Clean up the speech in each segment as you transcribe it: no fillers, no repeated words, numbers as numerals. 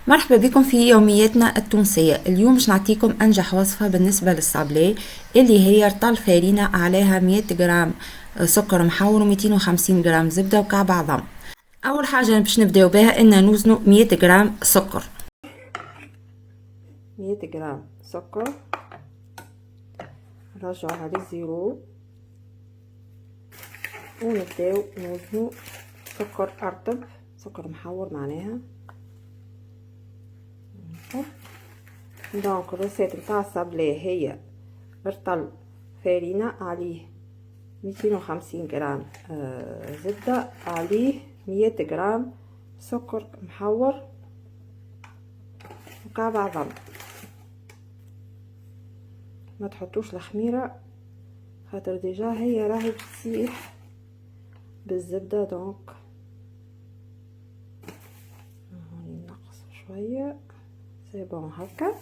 مرحبا بكم في يومياتنا التونسية. اليوم باش نعطيكم أنجح وصفة بالنسبة للصابلي اللي هي رطل فارينة عليها 100 جرام سكر محور و250 جرام زبدة وكعب عظم. أول حاجة باش نبداو بها إن نوزنوا 100 جرام سكر. 100 جرام سكر نرجعوها للزيرو ونبداو نوزنوا سكر أرطب، سكر محور معناها. دونك الروسيت نتاع الصابلي هي رطل فارينة عليه 250 جرام زبدة عليه 100 جرام سكر محور وكعب عظم. ما تحطوش الخميرة خاطر ديجا هي راهي تسيح بالزبدة. دونك هوني نقص شوية سي بون هكا.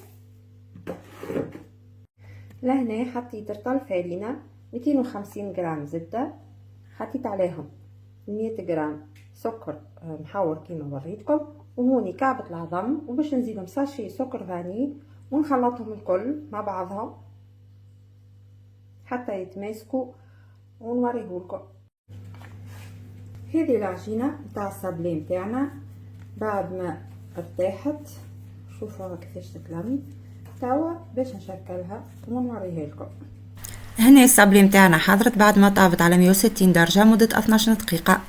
لهنا حطيت رطل فارينة 250 جرام زبدة، حطيت عليهم 100 جرام سكر محور كيما وريتكم، وهوني كعبة العظم، وباش نزيدهم ساشي سكر فاني ونخلطهم الكل مع بعضهم حتى يتماسكوا ونوريهولكم. هذه العجينة نتاع الصابلي نتاعنا بعد ما ارتاحت، شوفوها كيفاش تتلم. توا باش نشكلها ونوريها لكم. هنا الصابلي نتاعنا حضرت بعد ما طابت على 160 درجة مدة 12 دقيقة.